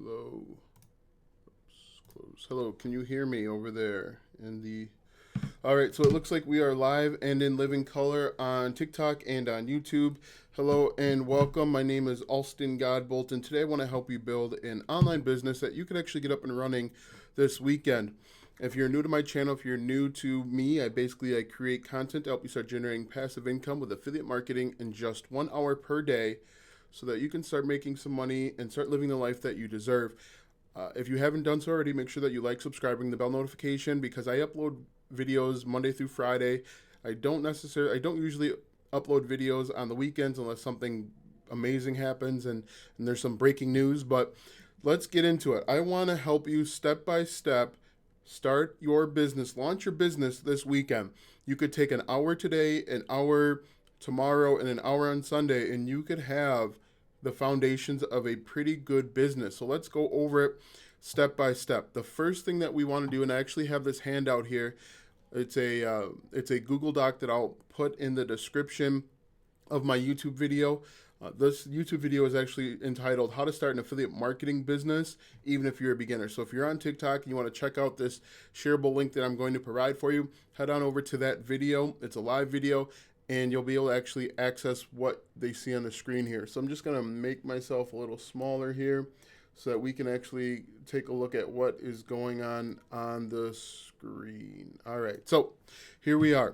Hello. Oops, close. Hello, can you hear me over there in the All right, so it looks like we are live and in living color on TikTok and on YouTube. Hello and welcome. My name is Alston Godbolt, and today I want to help you build an online business that you can actually get up and running this weekend. If you're new to my channel, if you're new to me, I create content to help you start generating passive income with affiliate marketing in just 1 hour per day so that you can start making some money and start living the life that you deserve. If you haven't done so already, make sure that you like, subscribing, the bell notification, because I upload videos Monday through Friday. I don't usually upload videos on the weekends unless something amazing happens and there's some breaking news. But let's get into it. I want to help you step by step start your business, launch your business this weekend. You could take an hour today, an hour tomorrow, and an hour on Sunday, and you could have the foundations of a pretty good business. So let's go over it step by step. The first thing that we want to do, and I actually have this handout here. It's a Google Doc that I'll put in the description of my YouTube video. This YouTube video is actually entitled "How to Start an Affiliate Marketing Business Even If You're a Beginner." So if you're on TikTok and you want to check out this shareable link that I'm going to provide for you, head on over to that video. It's a live video, and you'll be able to actually access what they see on the screen here. So I'm just going to make myself a little smaller here so that we can actually take a look at what is going on the screen. All right, so here we are.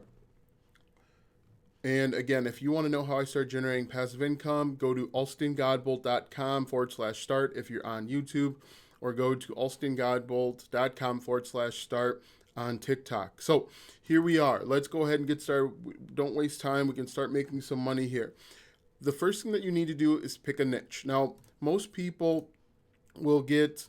And again, if you want to know how I start generating passive income, go to alstongodbolt.com/start if you're on YouTube, or go to alstongodbolt.com/start on TikTok. So here we are. Let's go ahead and get started. Don't waste time. We can start making some money here. The first thing that you need to do is pick a niche. Now, most people will get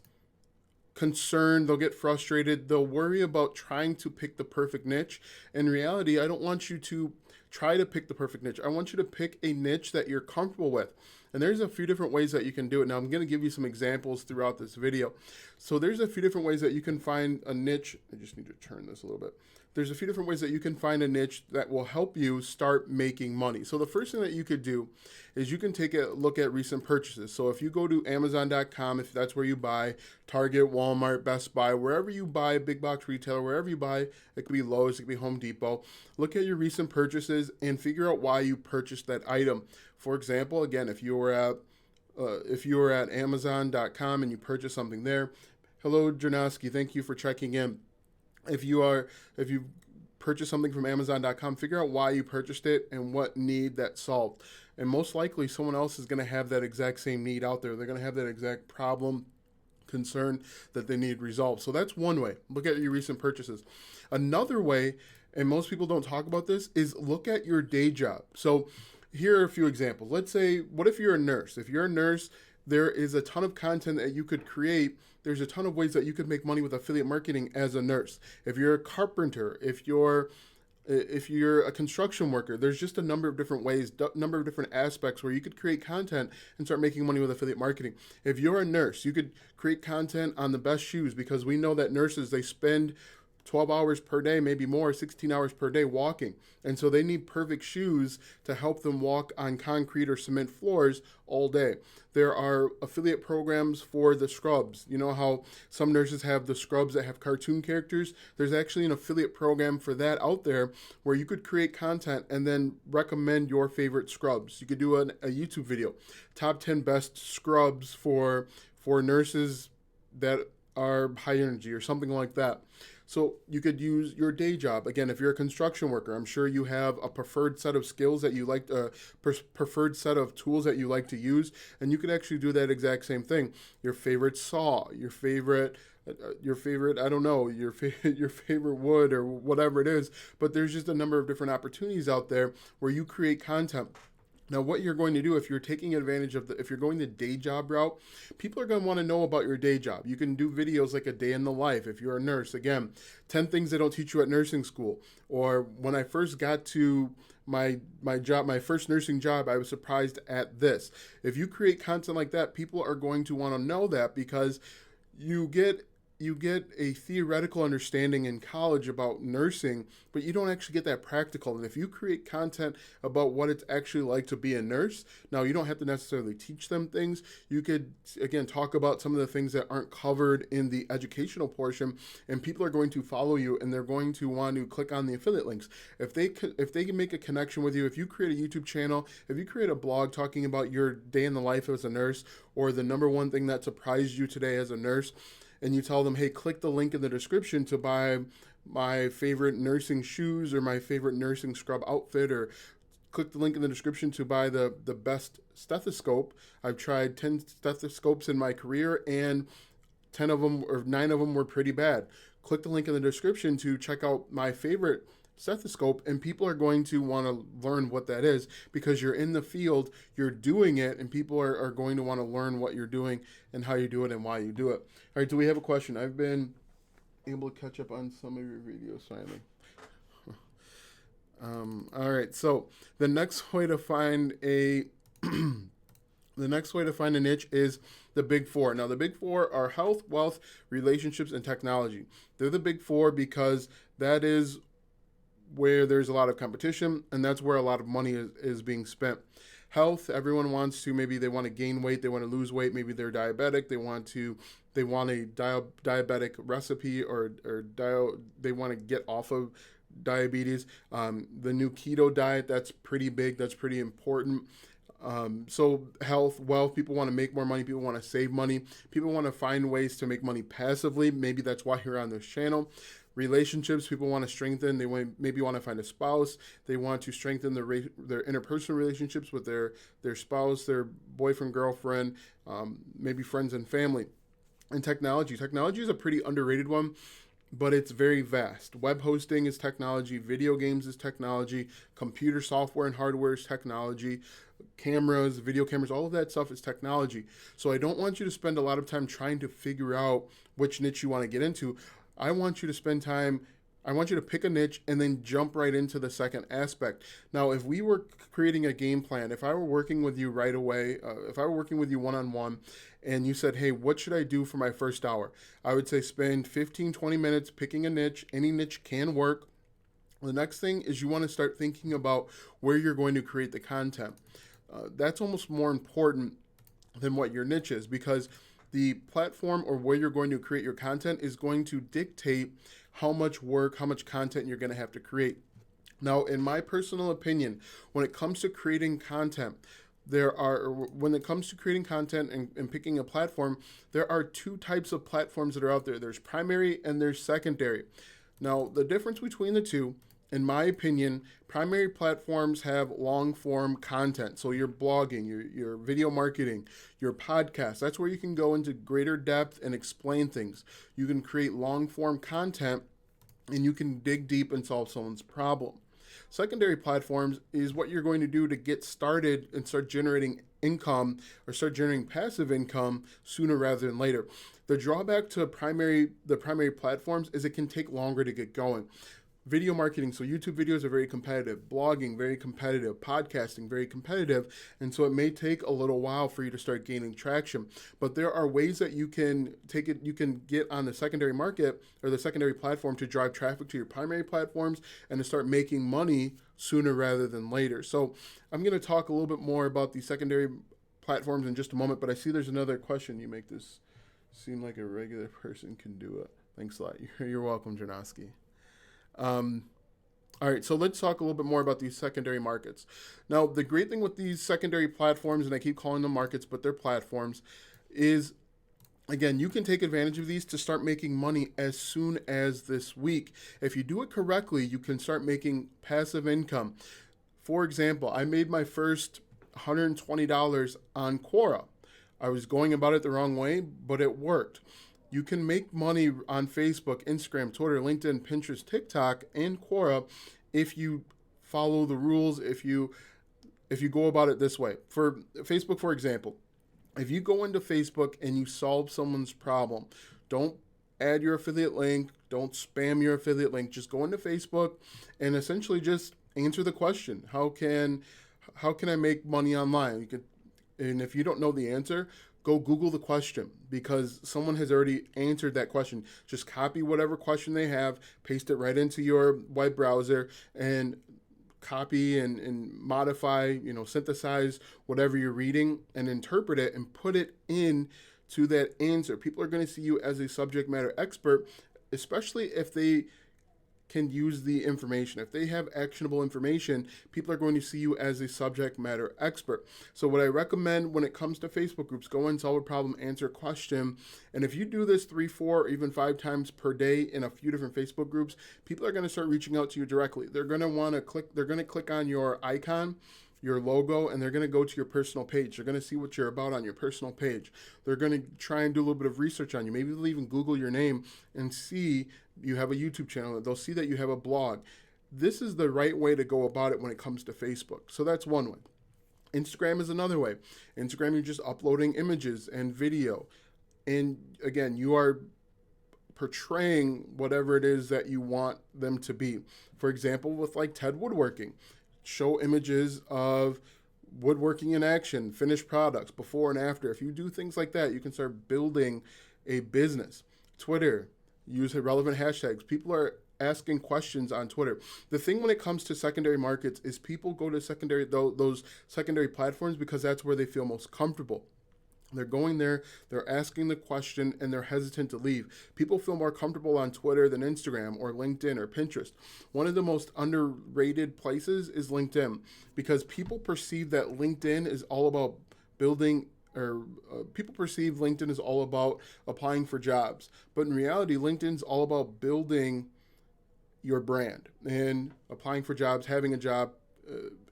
concerned, they'll get frustrated, they'll worry about trying to pick the perfect niche. In reality, I don't want you to try to pick the perfect niche. I want you to pick a niche that you're comfortable with. And there's a few different ways that you can do it. Now, I'm going to give you some examples throughout this video. So there's a few different ways that you can find a niche. I just need to turn this a little bit. There's a few different ways that you can find a niche that will help you start making money. So the first thing that you could do is you can take a look at recent purchases. So if you go to Amazon.com, if that's where you buy, Target, Walmart, Best Buy, wherever you buy, big box retailer, wherever you buy, it could be Lowe's, it could be Home Depot. Look at your recent purchases and figure out why you purchased that item. For example, again, if you were at Amazon.com and you purchased something there, hello, Janowski, thank you for checking in. If you purchase something from Amazon.com, figure out why you purchased it and what need that solved. And most likely someone else is going to have that exact same need out there. They're going to have that exact problem, concern that they need resolved. So that's one way. Look at your recent purchases. Another way, and most people don't talk about this, is look at your day job. So here are a few examples. Let's say, what if you're a nurse? If you're a nurse, there is a ton of content that you could create. There's a ton of ways that you could make money with affiliate marketing as a nurse. If you're a carpenter, if you're a construction worker, there's just a number of different ways, number of different aspects where you could create content and start making money with affiliate marketing. If you're a nurse, you could create content on the best shoes, because we know that nurses, they spend 12 hours per day, maybe more, 16 hours per day walking. And so they need perfect shoes to help them walk on concrete or cement floors all day. There are affiliate programs for the scrubs. You know how some nurses have the scrubs that have cartoon characters? There's actually an affiliate program for that out there where you could create content and then recommend your favorite scrubs. You could do a YouTube video, top 10 best scrubs for nurses that are high energy or something like that. So you could use your day job. Again, if you're a construction worker, I'm sure you have a preferred set of skills that you like, preferred set of tools that you like to use, and you could actually do that exact same thing. Your favorite saw, your favorite, I don't know, your favorite wood or whatever it is. But there's just a number of different opportunities out there where you create content. Now, what you're going to do if you're taking advantage of if you're going the day job route, people are going to want to know about your day job. You can do videos like a day in the life. If you're a nurse, again, 10 things they don't teach you at nursing school. Or when I first got to my job, my first nursing job, I was surprised at this. If you create content like that, people are going to want to know that, because you get you get a theoretical understanding in college about nursing, but you don't actually get that practical. And if you create content about what it's actually like to be a nurse, now you don't have to necessarily teach them things. You could, again, talk about some of the things that aren't covered in the educational portion, and people are going to follow you and they're going to want to click on the affiliate links. If they can make a connection with you, if you create a YouTube channel, if you create a blog talking about your day in the life as a nurse, or the number one thing that surprised you today as a nurse, and you tell them, hey, click the link in the description to buy my favorite nursing shoes or my favorite nursing scrub outfit, or click the link in the description to buy the best stethoscope. I've tried 10 stethoscopes in my career, and 10 of them or 9 of them were pretty bad. Click the link in the description to check out my favorite stethoscope, and people are going to want to learn what that is because you're in the field, you're doing it, and people are going to want to learn what you're doing and how you do it and why you do it. All right, do we have a question? I've been able to catch up on some of your videos finally. All right, so the next way to find a niche is the big four. Now, the big four are health, wealth, relationships, and technology. They're the big four because that is where there's a lot of competition, and that's where a lot of money is being spent. Health, everyone wants to, maybe they want to gain weight, they want to lose weight, maybe they're diabetic, they want a diabetic recipe, or they want to get off of diabetes. The new keto diet, that's pretty big, that's pretty important. So health, wealth, people want to make more money, people want to save money, people want to find ways to make money passively. Maybe that's why you're on this channel. Relationships, people want to strengthen, maybe want to find a spouse, they want to strengthen their interpersonal relationships with their spouse, their boyfriend, girlfriend, maybe friends and family. And technology is a pretty underrated one, but it's very vast. Web hosting is technology, video games is technology, computer software and hardware is technology, cameras, video cameras, all of that stuff is technology. So I don't want you to spend a lot of time trying to figure out which niche you want to get into. I want you to pick a niche and then jump right into the second aspect. Now, if we were creating a game plan, if I were working with you right away, if I were working with you one-on-one, and you said, hey, what should I do for my first hour? I would say spend 15, 20 minutes picking a niche. Any niche can work. The next thing is you want to start thinking about where you're going to create the content. That's almost more important than what your niche is, because the platform or where you're going to create your content is going to dictate how much work, how much content you're going to have to create. Now, in my personal opinion, when it comes to creating content, when it comes to creating content and picking a platform, there are two types of platforms that are out there. There's primary and there's secondary. Now, the difference between the two, in my opinion, primary platforms have long form content. So your blogging, your video marketing, your podcast, that's where you can go into greater depth and explain things. You can create long form content and you can dig deep and solve someone's problem. Secondary platforms is what you're going to do to get started and start generating income or start generating passive income sooner rather than later. The drawback to the primary platforms is it can take longer to get going. Video marketing, so YouTube videos are very competitive, blogging, very competitive, podcasting, very competitive, and so it may take a little while for you to start gaining traction. But there are ways that you can get on the secondary market or the secondary platform to drive traffic to your primary platforms and to start making money sooner rather than later. So I'm going to talk a little bit more about the secondary platforms in just a moment, but I see there's another question. You make this seem like a regular person can do it. Thanks a lot. You're welcome, Janoski. All right, so let's talk a little bit more about these secondary markets. Now, the great thing with these secondary platforms, and I keep calling them markets, but they're platforms, is, again, you can take advantage of these to start making money as soon as this week. If you do it correctly, you can start making passive income. For example, I made my first $120 on Quora. I was going about it the wrong way, but it worked. You can make money on Facebook, Instagram, Twitter, LinkedIn, Pinterest, TikTok, and Quora if you follow the rules, if you go about it this way. For Facebook, for example, if you go into Facebook and you solve someone's problem, don't add your affiliate link, don't spam your affiliate link, just go into Facebook and essentially just answer the question, how can I make money online? And if you don't know the answer, go Google the question because someone has already answered that question. Just copy whatever question they have, paste it right into your web browser, and copy and modify, synthesize whatever you're reading and interpret it and put it in to that answer. People are going to see you as a subject matter expert, especially if they can use the information. If they have actionable information, people are going to see you as a subject matter expert. So what I recommend when it comes to Facebook groups, go and solve a problem, answer a question. And if you do this 3, 4, or even 5 times per day in a few different Facebook groups, people are going to start reaching out to you directly. They're going to want to click on your icon, your logo, and they're going to go to your personal page. They're going to see what you're about on your personal page. They're going to try and do a little bit of research on you. Maybe they'll even Google your name and see you have a YouTube channel. They'll see that you have a blog. This is the right way to go about it when it comes to Facebook. So that's one way. Instagram is another way. Instagram, you're just uploading images and video. And again, you are portraying whatever it is that you want them to be. For example, with like TED Woodworking, show images of woodworking in action, finished products, before and after. If you do things like that, you can start building a business. Twitter, use relevant hashtags. People are asking questions on Twitter. The thing when it comes to secondary markets is people go to those secondary platforms because that's where they feel most comfortable. They're going there, they're asking the question, and they're hesitant to leave. People feel more comfortable on Twitter than Instagram or LinkedIn or Pinterest. One of the most underrated places is LinkedIn because people perceive that LinkedIn is all about building people perceive LinkedIn is all about applying for jobs. But in reality, LinkedIn's all about building your brand and applying for jobs, having a job,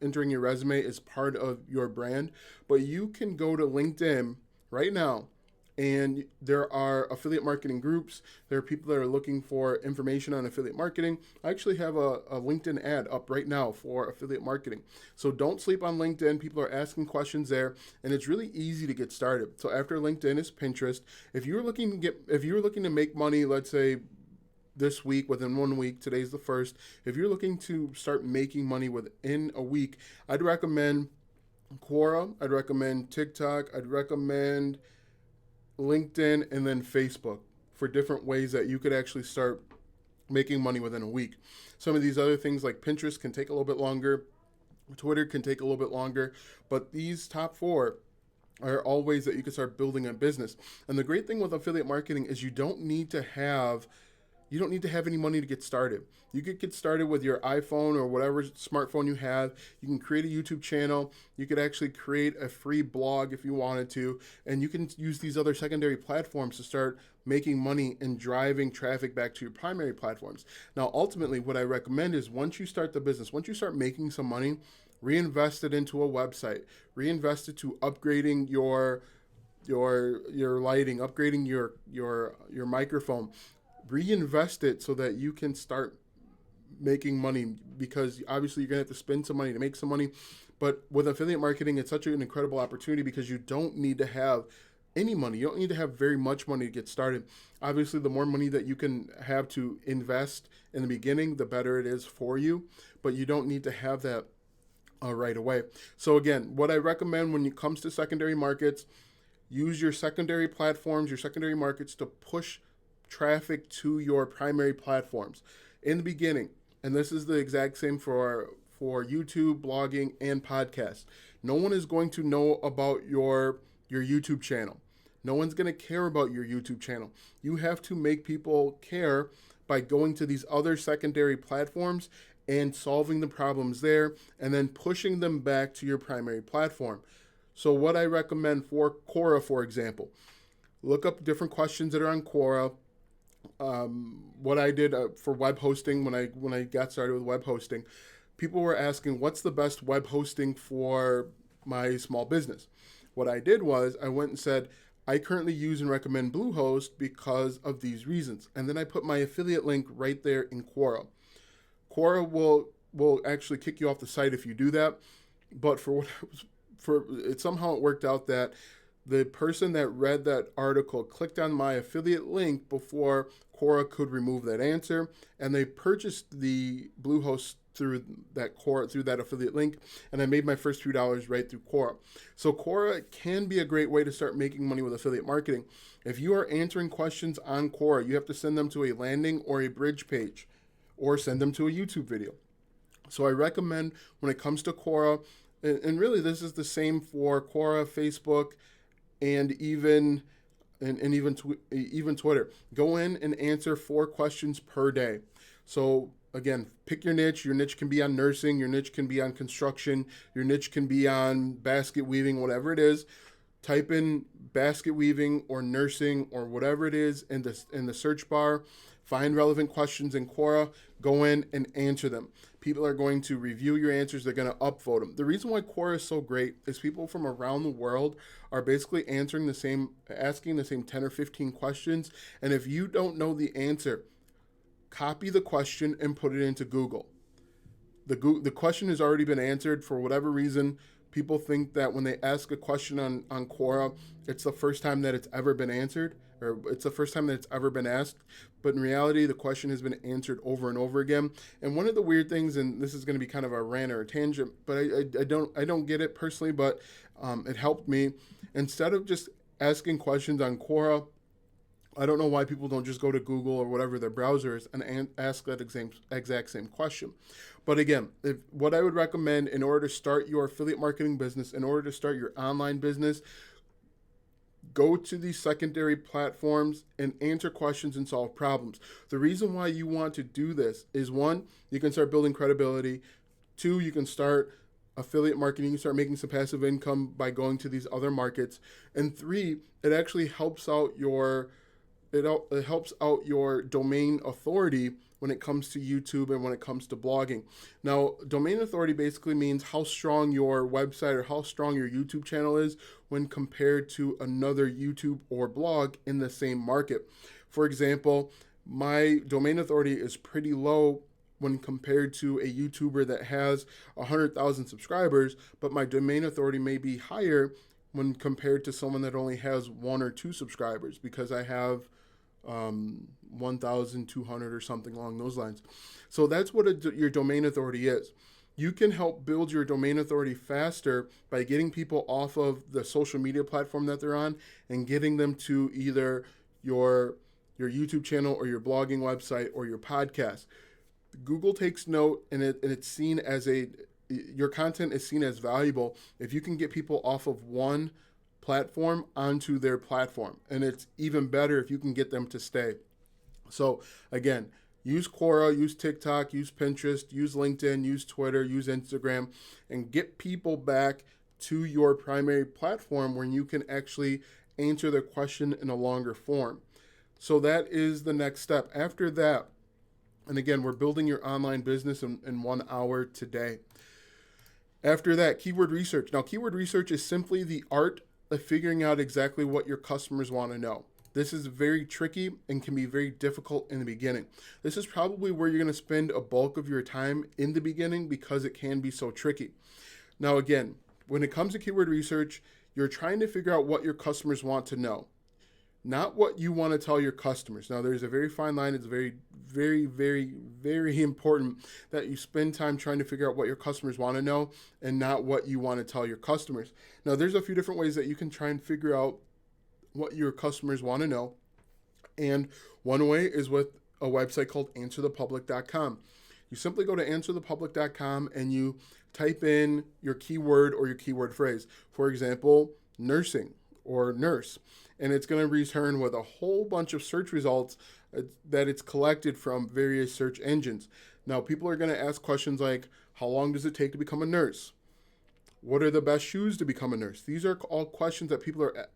entering your resume is part of your brand. But you can go to LinkedIn right now, and there are affiliate marketing groups. There are people that are looking for information on affiliate marketing. I actually have a LinkedIn ad up right now for affiliate marketing. So don't sleep on LinkedIn. People are asking questions there, and it's really easy to get started. So after LinkedIn is Pinterest. If you're looking to make money, let's say this week, within 1 week, today's the 1st. If you're looking to start making money within a week, I'd recommend Quora, I'd recommend TikTok, I'd recommend LinkedIn, and then Facebook for different ways that you could actually start making money within a week. Some of these other things like Pinterest can take a little bit longer. Twitter can take a little bit longer. But these top 4 are all ways that you can start building a business. And the great thing with affiliate marketing is you don't need to have any money to get started. You could get started with your iPhone or whatever smartphone you have. You can create a YouTube channel. You could actually create a free blog if you wanted to. And you can use these other secondary platforms to start making money and driving traffic back to your primary platforms. Now, ultimately, what I recommend is once you start the business, once you start making some money, reinvest it into a website. Reinvest it to upgrading your lighting, upgrading your microphone. Reinvest it so that you can start making money, because obviously you're going to have to spend some money to make some money. But with affiliate marketing, it's such an incredible opportunity because you don't need to have any money. You don't need to have very much money to get started. Obviously, the more money that you can have to invest in the beginning, the better it is for you. But you don't need to have that right away. So again, what I recommend when it comes to secondary markets, use your secondary platforms, your secondary markets to push traffic to your primary platforms in the beginning. And this is the exact same for YouTube, blogging, and podcasts. No one is going to know about your YouTube channel. No one's going to care about your YouTube channel. You have to make people care by going to these other secondary platforms and solving the problems there and then pushing them back to your primary platform. So what I recommend for Quora, for example, look up different questions that are on Quora. What I did for web hosting when I got started with web hosting, people were asking, what's the best web hosting for my small business? What I did was I went and said, I currently use and recommend Bluehost because of these reasons. And then I put my affiliate link right there in Quora. Quora will actually kick you off the site if you do that. But somehow it worked out that the person that read that article clicked on my affiliate link before Quora could remove that answer, and they purchased the Bluehost through that affiliate link, and I made my first $2 right through Quora. So Quora can be a great way to start making money with affiliate marketing. If you are answering questions on Quora, you have to send them to a landing or a bridge page, or send them to a YouTube video. So I recommend, when it comes to Quora, and really this is the same for Quora, Facebook, and even Twitter. Go in and answer 4 questions per day. So again, pick your niche. Your niche can be on nursing. Your niche can be on construction. Your niche can be on basket weaving, whatever it is. Type in basket weaving or nursing or whatever it is in the search bar. Find relevant questions in Quora. Go in and answer them. People are going to review your answers. They're going to upvote them. The reason why Quora is so great is people from around the world are basically asking the same 10 or 15 questions. And if you don't know the answer, copy the question and put it into Google. The question has already been answered. For whatever reason, people think that when they ask a question on Quora, it's the first time that it's ever been answered, or it's the first time that it's ever been asked. But in reality, the question has been answered over and over again. And one of the weird things, and this is going to be kind of a rant or a tangent, but I don't get it personally, but it helped me. Instead of just asking questions on Quora, I don't know why people don't just go to Google or whatever their browser is and ask that exact same question. But again, what I would recommend in order to start your affiliate marketing business, in order to start your online business, go to these secondary platforms and answer questions and solve problems. The reason why you want to do this is, 1, you can start building credibility. 2, you can start affiliate marketing. You start making some passive income by going to these other markets. And 3, it actually helps out your domain authority when it comes to YouTube and when it comes to blogging. Now, domain authority basically means how strong your website or how strong your YouTube channel is when compared to another YouTube or blog in the same market. For example, my domain authority is pretty low when compared to a YouTuber that has 100,000 subscribers, but my domain authority may be higher when compared to someone that only has 1 or 2 subscribers, because I have 1,200 or something along those lines. So that's what your domain authority is. You can help build your domain authority faster by getting people off of the social media platform that they're on and getting them to either your YouTube channel or your blogging website or your podcast. Google takes note, and it's seen as your content is seen as valuable if you can get people off of one platform onto their platform. And it's even better if you can get them to stay. So again, use Quora, use TikTok, use Pinterest, use LinkedIn, use Twitter, use Instagram, and get people back to your primary platform where you can actually answer their question in a longer form. So that is the next step. After that, and again, we're building your online business in 1 hour today. After that, keyword research. Now, keyword research is simply the art of figuring out exactly what your customers want to know. This is very tricky and can be very difficult in the beginning. This is probably where you're going to spend a bulk of your time in the beginning because it can be so tricky. Now, again, when it comes to keyword research, you're trying to figure out what your customers want to know, not what you want to tell your customers. Now, there's a very fine line. It's very, very, very, very important that you spend time trying to figure out what your customers want to know and not what you want to tell your customers. Now, there's a few different ways that you can try and figure out what your customers want to know. And one way is with a website called answerthepublic.com. You simply go to answerthepublic.com and you type in your keyword or your keyword phrase. For example, nursing or nurse. And it's going to return with a whole bunch of search results that it's collected from various search engines. Now, people are going to ask questions like, how long does it take to become a nurse? What are the best shoes to become a nurse? These are all questions that people are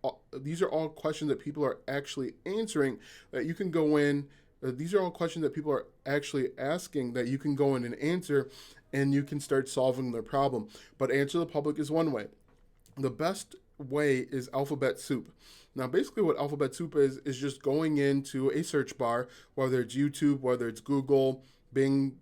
actually answering that you can go in. These are all questions that people are actually asking that you can go in and answer, and you can start solving their problem. But Answer the Public is one way. The best way is Alphabet Soup. Now, basically what Alphabet Soup is just going into a search bar, whether it's YouTube, whether it's Google, Bing,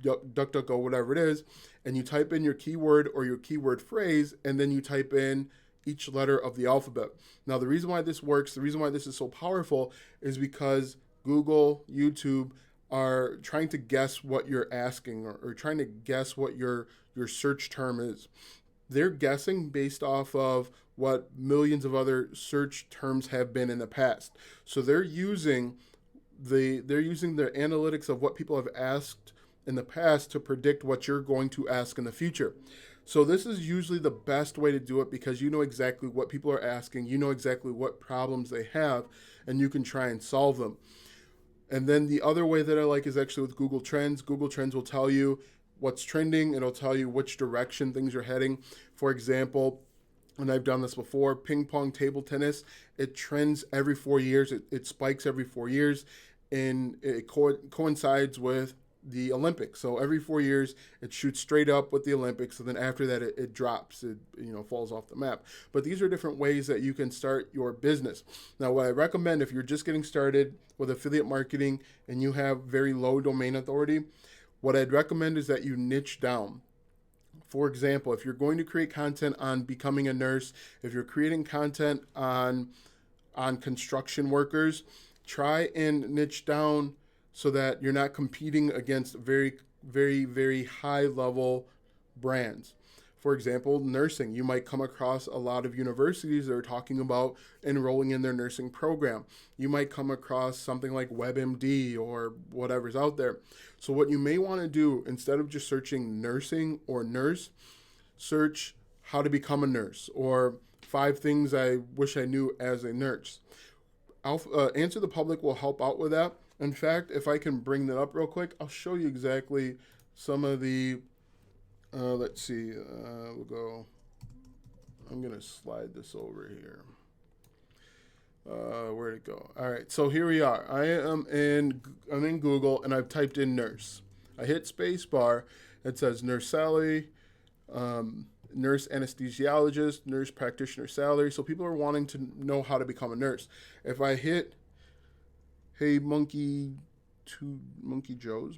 DuckDuckGo, whatever it is, and you type in your keyword or your keyword phrase, and then you type in each letter of the alphabet. Now, the reason why this works, the reason why this is so powerful is because Google, YouTube, are trying to guess what you're asking, or trying to guess what your search term is. They're guessing based off of what millions of other search terms have been in the past. So they're using their analytics of what people have asked in the past to predict what you're going to ask in the future. So this is usually the best way to do it because you know exactly what people are asking, you know exactly what problems they have, and you can try and solve them. And then the other way that I like is actually with Google Trends. Google Trends will tell you what's trending, it'll tell you which direction things are heading. For example, and I've done this before, ping pong table tennis, it trends every 4 years, it spikes every 4 years, and it coincides with the Olympics. So every 4 years, it shoots straight up with the Olympics, and then after that, it drops. It falls off the map. But these are different ways that you can start your business. Now, what I recommend if you're just getting started with affiliate marketing and you have very low domain authority, what I'd recommend is that you niche down. For example, if you're going to create content on becoming a nurse, if you're creating content on construction workers, try and niche down so that you're not competing against very, very, very high level brands. For example, nursing. You might come across a lot of universities that are talking about enrolling in their nursing program. You might come across something like WebMD or whatever's out there. So what you may want to do, instead of just searching nursing or nurse, search how to become a nurse or 5 things I wish I knew as a nurse. Answer the Public will help out with that. In fact, if I can bring that up real quick, I'll show you exactly some of the, let's see, we'll go, I'm going to slide this over here. Where'd it go? All right, so here we are. I'm in Google and I've typed in nurse. I hit space bar. It says nurse salary, nurse anesthesiologist, nurse practitioner salary. So people are wanting to know how to become a nurse. If I hit, hey, monkey Joe's.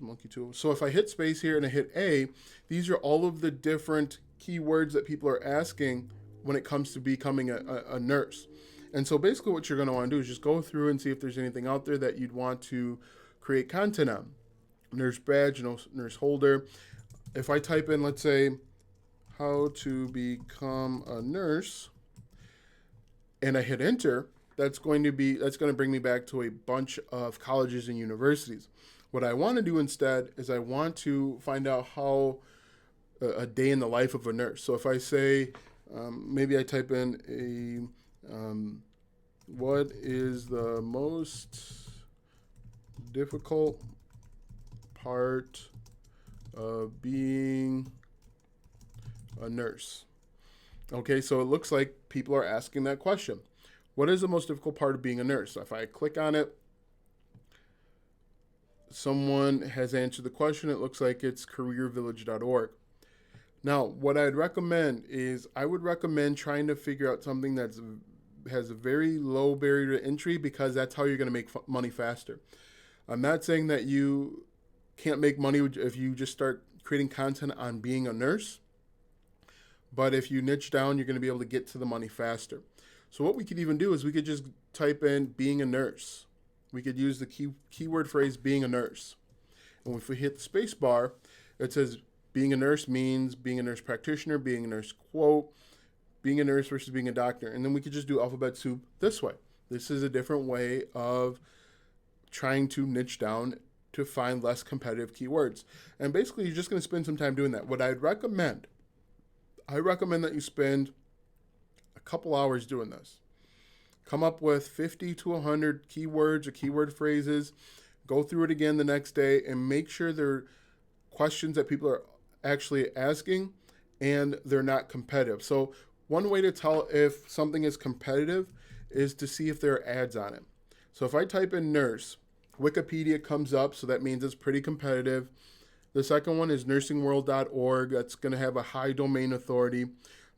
So if I hit space here and I hit A, these are all of the different keywords that people are asking when it comes to becoming a nurse. And so basically what you're going to want to do is just go through and see if there's anything out there that you'd want to create content on. Nurse badge, nurse holder. If I type in, let's say, how to become a nurse, and I hit enter, that's going to bring me back to a bunch of colleges and universities. What I want to do instead is I want to find out how a day in the life of a nurse. So if I say, maybe I type in what is the most difficult part of being a nurse? Okay, so it looks like people are asking that question. What is the most difficult part of being a nurse? If I click on it, someone has answered the question. It looks like it's careervillage.org. Now, what I'd recommend is I would recommend trying to figure out something that has a very low barrier to entry, because that's how you're going to make money faster. I'm not saying that you can't make money if you just start creating content on being a nurse, but if you niche down, you're going to be able to get to the money faster. So what we could even do is we could just type in being a nurse. We could use the keyword phrase being a nurse. And if we hit the space bar, it says being a nurse means being a nurse practitioner, being a nurse quote, being a nurse versus being a doctor. And then we could just do alphabet soup this way. This is a different way of trying to niche down to find less competitive keywords. And basically, you're just going to spend some time doing that. What I recommend that you spend a couple hours doing this. Come up with 50 to 100 keywords or keyword phrases. Go through it again the next day and make sure they're questions that people are actually asking and they're not competitive. So one way to tell if something is competitive is to see if there are ads on it. So if I type in nurse, Wikipedia comes up, so that means it's pretty competitive. The second one is nursingworld.org. That's going to have a high domain authority.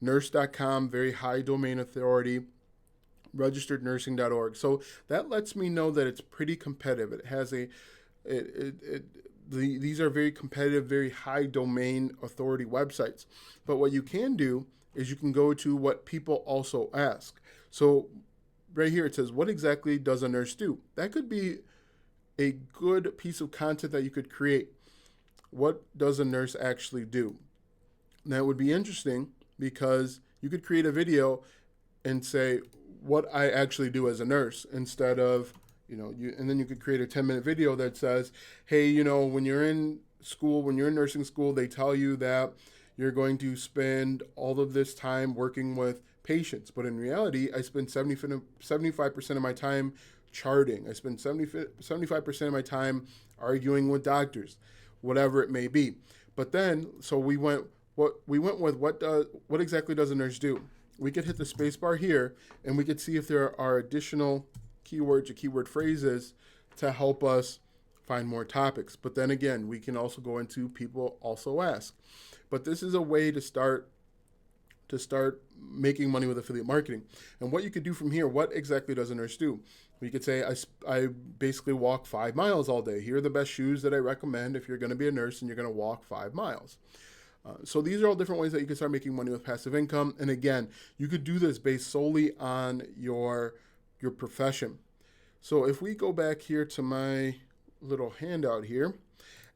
Nurse.com, very high domain authority. Registerednursing.org. So that lets me know that it's pretty competitive. It has these are very competitive, very high domain authority websites. But what you can do is you can go to what people also ask. So right here it says, what exactly does a nurse do? That could be a good piece of content that you could create. What does a nurse actually do? That would be interesting because you could create a video and say what I actually do as a nurse instead of, and then you could create a 10-minute video that says, hey, when you're in school, when you're in nursing school, they tell you that you're going to spend all of this time working with patients. But in reality, I spend 75% of my time charting. I spend 75% of my time arguing with doctors, whatever it may be. But then, so we went with what exactly does a nurse do? We could hit the space bar here and we could see if there are additional keywords or keyword phrases to help us find more topics. But then again, we can also go into people also ask. But this is a way to start making money with affiliate marketing. And what you could do from here, what exactly does a nurse do? We could say, I basically walk 5 miles all day. Here are the best shoes that I recommend if you're going to be a nurse and you're going to walk 5 miles. So these are all different ways that you can start making money with passive income. And again, you could do this based solely on your profession. So if we go back here to my little handout here,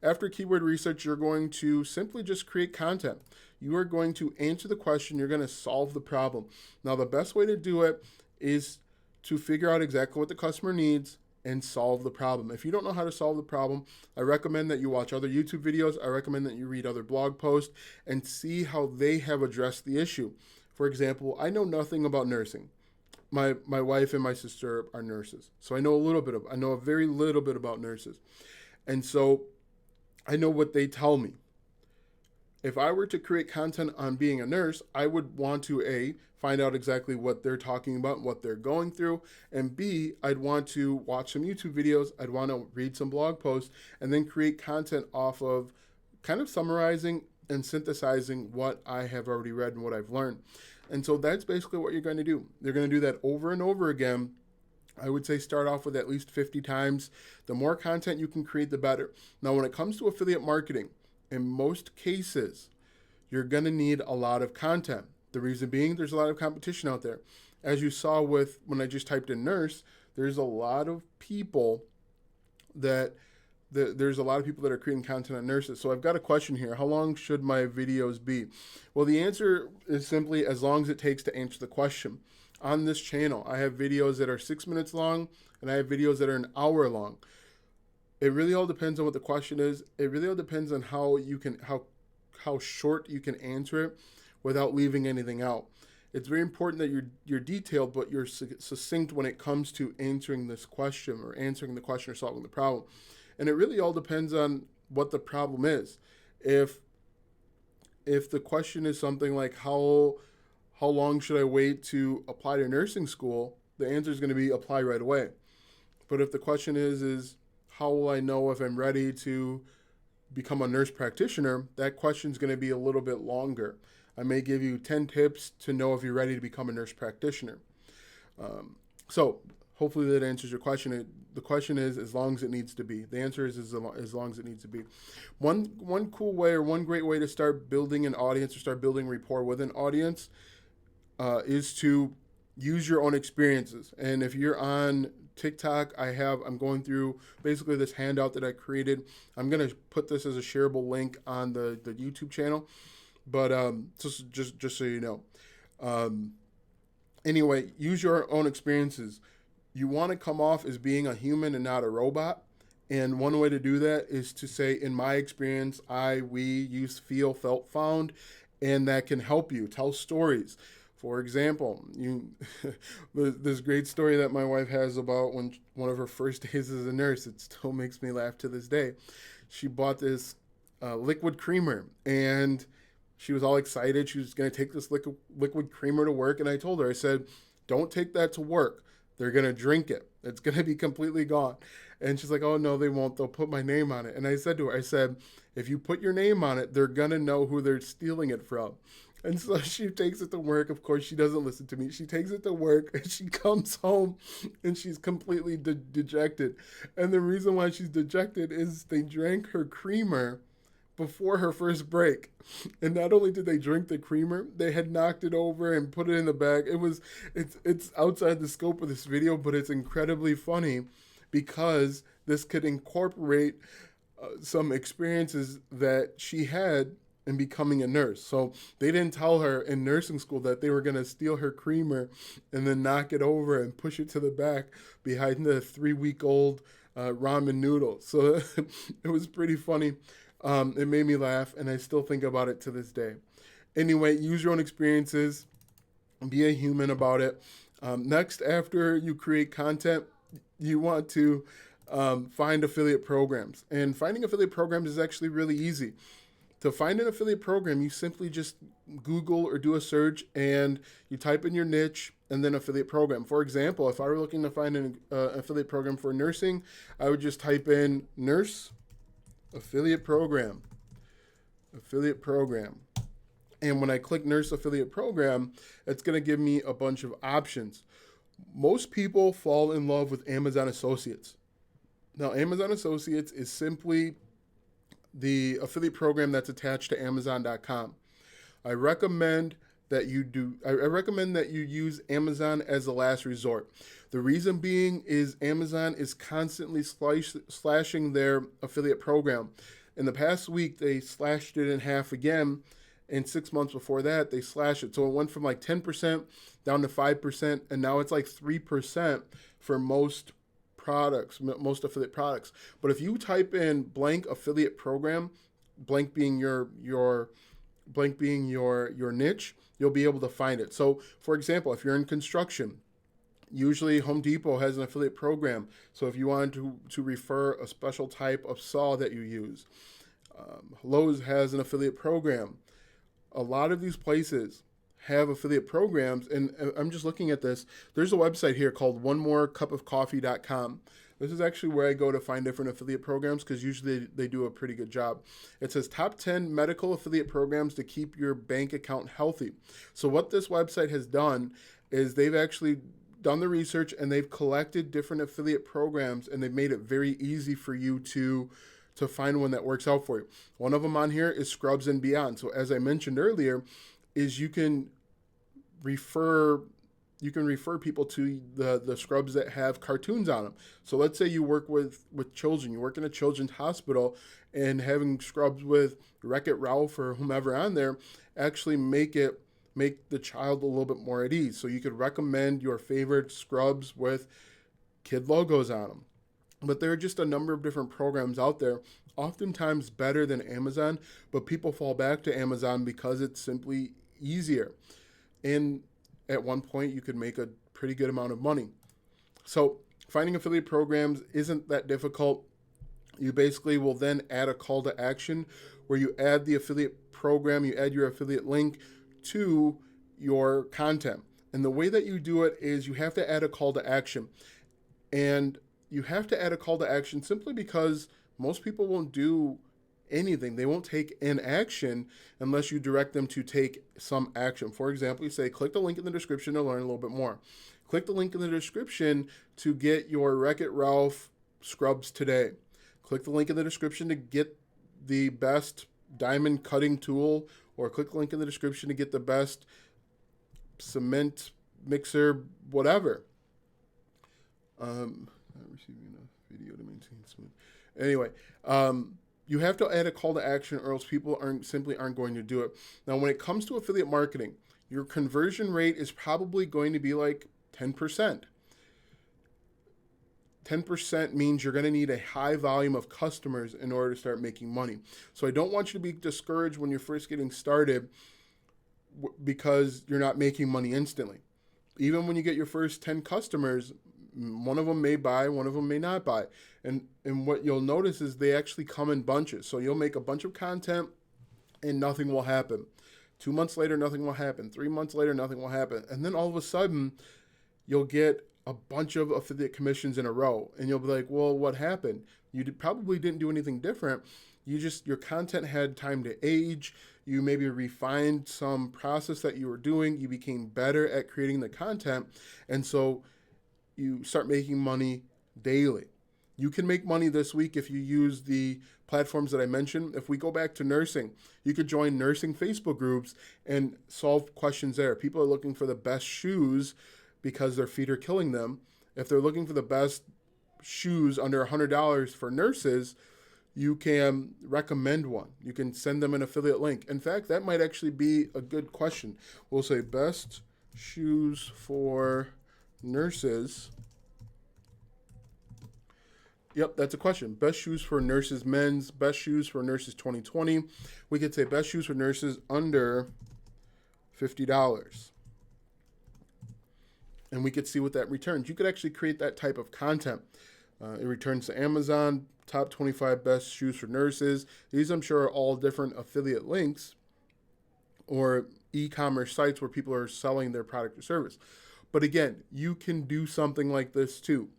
after keyword research, you're going to simply just create content. You are going to answer the question. You're going to solve the problem. Now, the best way to do it is to figure out exactly what the customer needs and solve the problem. If you don't know how to solve the problem, I recommend that you watch other YouTube videos. I recommend that you read other blog posts and see how they have addressed the issue. For example, I know nothing about nursing. My wife and my sister are nurses, so I know a very little bit about nurses. And so I know what they tell me. If I were to create content on being a nurse, I would want to find out exactly what they're talking about, what they're going through, and B, I'd want to watch some YouTube videos, I'd want to read some blog posts, and then create content off of kind of summarizing and synthesizing what I have already read and what I've learned. And so that's basically what you're going to do. You're going to do that over and over again. I would say start off with at least 50 times. The more content you can create, the better. Now, when it comes to affiliate marketing, in most cases, you're going to need a lot of content. The reason being, there's a lot of competition out there. As you saw with when I just typed in nurse, there's a lot of people that are creating content on nurses. So I've got a question here. How long should my videos be? Well, the answer is simply as long as it takes to answer the question. On this channel, I have videos that are 6 minutes long and I have videos that are an hour long. It really all depends on what the question is. It really all depends on how short you can answer it without leaving anything out. It's very important that you're detailed, but you're succinct when it comes to answering this question or answering the question or solving the problem. And it really all depends on what the problem is. If the question is something like how long should I wait to apply to nursing school, the answer is going to be apply right away. But if the question is how will I know if I'm ready to become a nurse practitioner, that question is going to be a little bit longer. I may give you 10 tips to know if you're ready to become a nurse practitioner. So hopefully that answers your question. The question is as long as it needs to be. The answer is as long as it needs to be. One cool way or one great way to start building an audience or start building rapport with an audience is to use your own experiences. And if you're on TikTok, I'm going through basically this handout that I created. I'm going to put this as a shareable link on the YouTube channel. But just so you know. Anyway, use your own experiences. You want to come off as being a human and not a robot. And one way to do that is to say, in my experience, we used feel, felt, found, and that can help you tell stories. For example, this great story that my wife has about one of her first days as a nurse, it still makes me laugh to this day. She bought this liquid creamer, and she was all excited. She was going to take this liquid creamer to work, and I told her, I said, don't take that to work. They're going to drink it. It's going to be completely gone. And she's like, oh, no, they won't. They'll put my name on it. And I said to her, if you put your name on it, they're going to know who they're stealing it from. And so she takes it to work. Of course, she doesn't listen to me. She takes it to work and she comes home and she's completely dejected. And the reason why she's dejected is they drank her creamer before her first break. And not only did they drink the creamer, they had knocked it over and put it in the bag. It's outside the scope of this video, but it's incredibly funny because this could incorporate some experiences that she had in becoming a nurse. So they didn't tell her in nursing school that they were going to steal her creamer and then knock it over and push it to the back behind the 3-week-old ramen noodles. So it was pretty funny. It made me laugh, and I still think about it to this day. Anyway, use your own experiences. Be a human about it. Next, after you create content, you want to find affiliate programs. And finding affiliate programs is actually really easy. To find an affiliate program, you simply just Google or do a search and you type in your niche and then affiliate program. For example, if I were looking to find an affiliate program for nursing, I would just type in nurse affiliate program. Affiliate program. And when I click nurse affiliate program, it's going to give me a bunch of options. Most people fall in love with Amazon Associates. Now, Amazon Associates is simply the affiliate program that's attached to Amazon.com. I recommend that you use Amazon as a last resort. The reason being is Amazon is constantly slashing their affiliate program. In the past week, they slashed it in half again. And 6 months before that, they slashed it. So it went from like 10% down to 5%, and now it's like 3% for most products, most affiliate products. But if you type in blank affiliate program, blank being your niche, you'll be able to find it. So for example, if you're in construction, usually Home Depot has an affiliate program. So if you wanted to refer a special type of saw that you use, Lowe's has an affiliate program. A lot of these places have affiliate programs, and I'm just looking at this. There's a website here called onemoorecupofcoffee.com. This is actually where I go to find different affiliate programs because usually they do a pretty good job. It says top 10 medical affiliate programs to keep your bank account healthy. So what this website has done is they've actually done the research and they've collected different affiliate programs and they've made it very easy for you to find one that works out for you. One of them on here is Scrubs and Beyond. So as I mentioned earlier, is you can refer people to the scrubs that have cartoons on them. So let's say you work with children, you work in a children's hospital, and having scrubs with Wreck-It Ralph or whomever on there actually make the child a little bit more at ease. So you could recommend your favorite scrubs with kid logos on them. But there are just a number of different programs out there, oftentimes better than Amazon, but people fall back to Amazon because it's simply easier. And at one point, you could make a pretty good amount of money. So finding affiliate programs isn't that difficult. You basically will then add a call to action where you add the affiliate program, you add your affiliate link to your content. And the way that you do it is you have to add a call to action. And you have to add a call to action simply because most people won't do anything. They won't take an action unless you direct them to take some action. For example, you say, click the link in the description to learn a little bit more. Click the link in the description to get your Wreck-It Ralph scrubs today. Click the link in the description to get the best diamond cutting tool, or click the link in the description to get the best cement mixer, whatever. Not receiving enough video to maintain smooth. Anyway, you have to add a call to action or else people aren't going to do it. Now, when it comes to affiliate marketing, your conversion rate is probably going to be like 10%. 10% means you're going to need a high volume of customers in order to start making money. So I don't want you to be discouraged when you're first getting started because you're not making money instantly. Even when you get your first 10 customers, one of them may buy, one of them may not buy. And what you'll notice is they actually come in bunches. So you'll make a bunch of content and nothing will happen. 2 months later, nothing will happen. 3 months later, nothing will happen. And then all of a sudden, you'll get a bunch of affiliate commissions in a row. And you'll be like, well, what happened? You probably didn't do anything different. Your content had time to age. You maybe refined some process that you were doing. You became better at creating the content. And so you start making money daily. You can make money this week if you use the platforms that I mentioned. If we go back to nursing, you could join nursing Facebook groups and solve questions there. People are looking for the best shoes because their feet are killing them. If they're looking for the best shoes under $100 for nurses, you can recommend one. You can send them an affiliate link. In fact, that might actually be a good question. We'll say best shoes for nurses. Yep, that's a question. Best shoes for nurses men's, best shoes for nurses 2020. We could say best shoes for nurses under $50. And we could see what that returns. You could actually create that type of content. It returns to Amazon, top 25 best shoes for nurses. These, I'm sure, are all different affiliate links or e-commerce sites where people are selling their product or service. But again, you can do something like this too.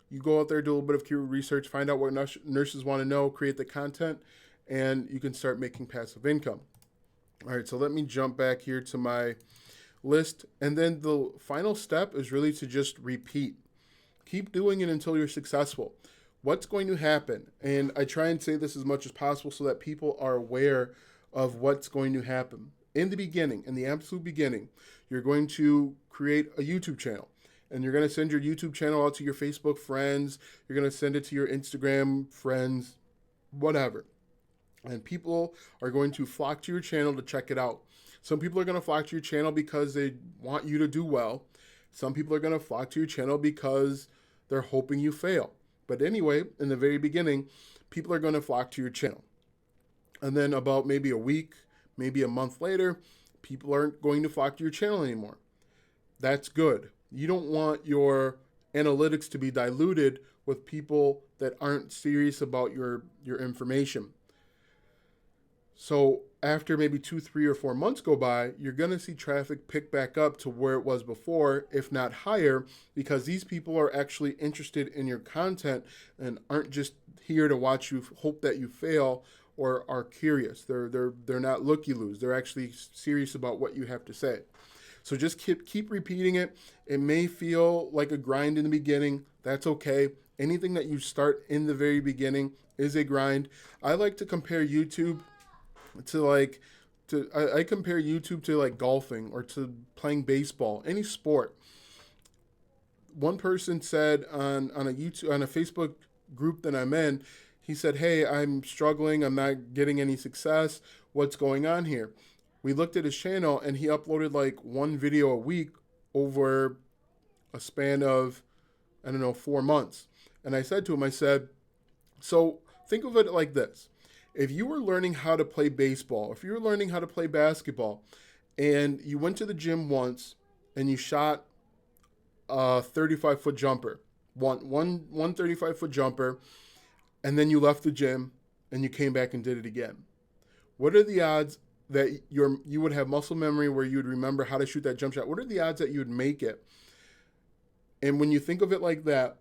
You go out there, do a little bit of keyword research, find out what nurses want to know, create the content, and you can start making passive income. All right, so let me jump back here to my list. And then the final step is really to just repeat. Keep doing it until you're successful. What's going to happen? And I try and say this as much as possible so that people are aware of what's going to happen. In the beginning, in the absolute beginning, you're going to create a YouTube channel. And you're going to send your YouTube channel out to your Facebook friends. You're going to send it to your Instagram friends, whatever. And people are going to flock to your channel to check it out. Some people are going to flock to your channel because they want you to do well. Some people are going to flock to your channel because they're hoping you fail. But anyway, in the very beginning, people are going to flock to your channel. And then about maybe a week, maybe a month later, people aren't going to flock to your channel anymore. That's good. You don't want your analytics to be diluted with people that aren't serious about your information. So after maybe 2, 3, or 4 months go by, you're going to see traffic pick back up to where it was before, if not higher, because these people are actually interested in your content and aren't just here to watch you hope that you fail or are curious. They're not looky-loos. They're actually serious about what you have to say. So just keep repeating it. It may feel like a grind in the beginning. That's okay. Anything that you start in the very beginning is a grind. I like to compare YouTube I compare YouTube to like golfing or to playing baseball, any sport. One person said on a Facebook group that I'm in, he said, "Hey, I'm struggling. I'm not getting any success. What's going on here?" We looked at his channel and he uploaded like one video a week over a span of, 4 months. And I said to him, so think of it like this. If you were learning how to play baseball, if you were learning how to play basketball, and you went to the gym once and you shot a 35-foot jumper, one 35-foot jumper, and then you left the gym and you came back and did it again. What are the odds that you would have muscle memory where you would remember how to shoot that jump shot? What are the odds that you would make it? And when you think of it like that,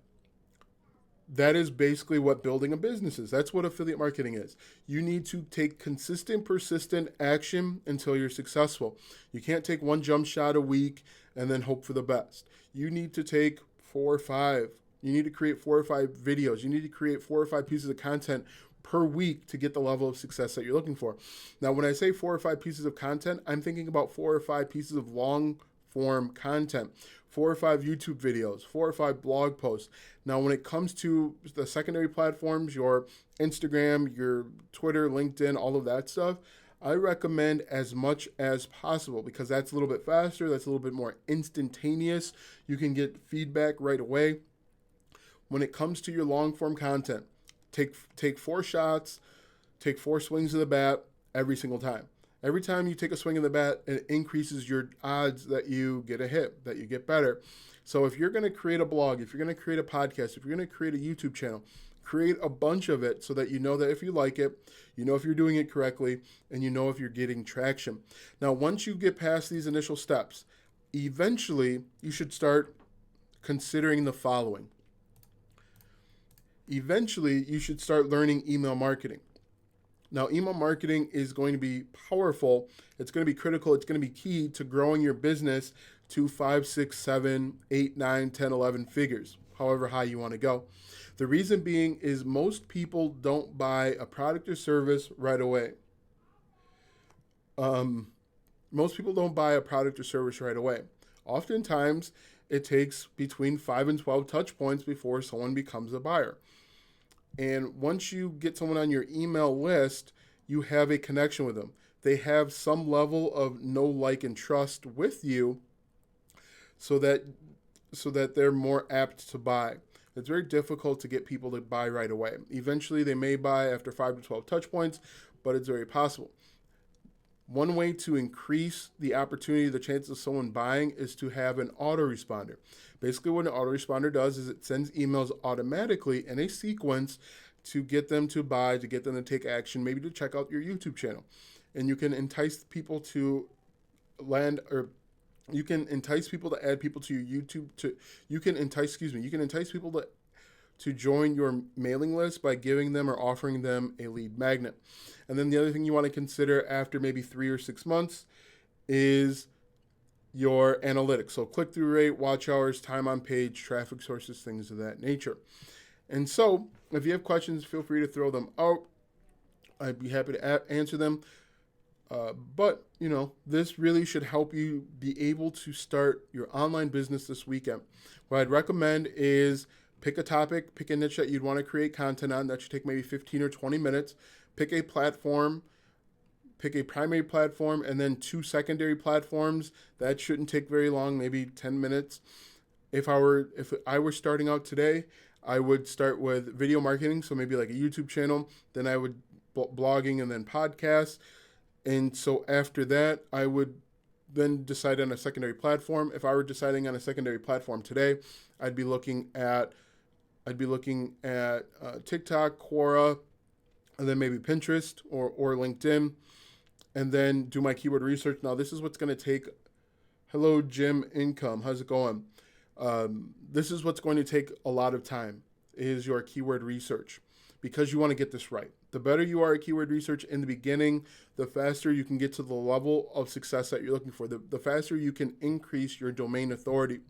that is basically what building a business is. That's what affiliate marketing is. You need to take consistent, persistent action until you're successful. You can't take one jump shot a week and then hope for the best. You need to take 4 or 5. You need to create 4 or 5 videos. You need to create 4 or 5 pieces of content per week to get the level of success that you're looking for. Now, when I say 4 or 5 pieces of content, I'm thinking about 4 or 5 pieces of long form content, 4 or 5 YouTube videos, 4 or 5 blog posts. Now, when it comes to the secondary platforms, your Instagram, your Twitter, LinkedIn, all of that stuff, I recommend as much as possible because that's a little bit faster. That's a little bit more instantaneous. You can get feedback right away. When it comes to your long form content, take 4 shots, take 4 swings of the bat every single time. Every time you take a swing of the bat, it increases your odds that you get a hit, that you get better. So if you're going to create a blog, if you're going to create a podcast, if you're going to create a YouTube channel, create a bunch of it so that you know that if you like it, you know if you're doing it correctly, and you know if you're getting traction. Now, once you get past these initial steps, eventually you should start considering the following. Eventually, you should start learning email marketing. Now, email marketing is going to be powerful. It's going to be critical. It's going to be key to growing your business to 5, 6, 7, 8, 9, 10, 11 figures, however high you want to go. The reason being is most people don't buy a product or service right away. Most people don't buy a product or service right away. Oftentimes, it takes between 5 and 12 touch points before someone becomes a buyer. And once you get someone on your email list, you have a connection with them. They have some level of know, like, and trust with you, so that they're more apt to buy. It's very difficult to get people to buy right away. Eventually, they may buy after 5 to 12 touch points, but it's very possible. One way to increase the opportunity, the chance of someone buying, is to have an autoresponder. Basically, what an autoresponder does is it sends emails automatically in a sequence to get them to buy, to get them to take action, maybe to check out your YouTube channel. And you can entice people to land, or you can entice people to add people to your YouTube. You can entice people to join your mailing list by giving them or offering them a lead magnet. And then the other thing you want to consider after maybe 3 or 6 months is your analytics. So click-through rate, watch hours, time on page, traffic sources, things of that nature. And so if you have questions, feel free to throw them out. I'd be happy to answer them. But, this really should help you be able to start your online business this weekend. What I'd recommend is pick a topic, pick a niche that you'd want to create content on. That should take maybe 15 or 20 minutes. Pick a platform, pick a primary platform, and then 2 secondary platforms. That shouldn't take very long, maybe 10 minutes. If I were starting out today, I would start with video marketing, so maybe like a YouTube channel. Then I would blogging, and then podcasts. And so after that, I would then decide on a secondary platform. If I were deciding on a secondary platform today, I'd be looking at TikTok, Quora, and then maybe Pinterest or LinkedIn, and then do my keyword research. Now, this is what's going to take. Hello, Jim Income. How's it going? This is what's going to take a lot of time, is your keyword research, because you want to get this right. The better you are at keyword research in the beginning, the faster you can get to the level of success that you're looking for. The faster you can increase your domain authority.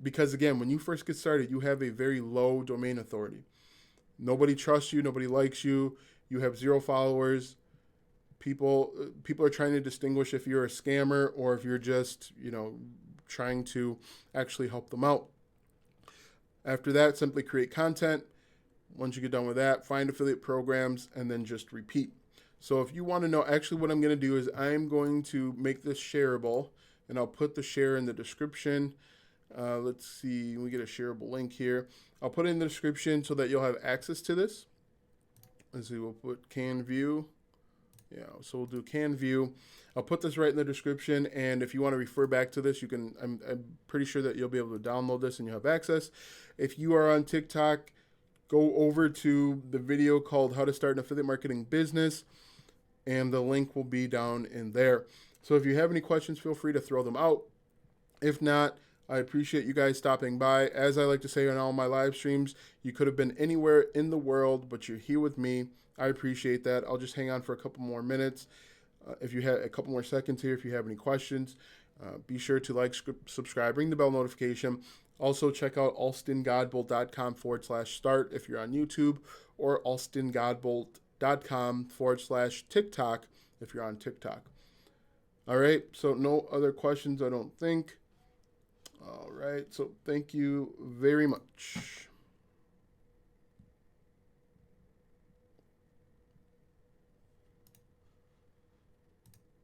Because again, when you first get started, you have a very low domain authority. Nobody trusts you. Nobody likes you. You have 0 followers. People are trying to distinguish if you're a scammer or if you're just, trying to actually help them out. After that, simply create content. Once you get done with that, find affiliate programs, and then just repeat. So if you want to know, actually what I'm going to do is I'm going to make this shareable, and I'll put the share in the description. Let's see, we get a shareable link here. I'll put it in the description so that you'll have access to this. Let's see, we'll put can view. Yeah, so we'll do can view. I'll put this right in the description, and if you want to refer back to this, you can. I'm pretty sure that you'll be able to download this and you have access. If you are on TikTok, go over to the video called How to Start an Affiliate Marketing Business, and the link will be down in there. So if you have any questions, feel free to throw them out. If not, I appreciate you guys stopping by. As I like to say on all my live streams, you could have been anywhere in the world, but you're here with me. I appreciate that. I'll just hang on for a couple more minutes. If you have a couple more seconds here, if you have any questions, be sure to like, subscribe, ring the bell notification. Also, check out alstongodbolt.com/start if you're on YouTube, or alstongodbolt.com/TikTok if you're on TikTok. All right, so no other questions, I don't think. All right, so thank you very much.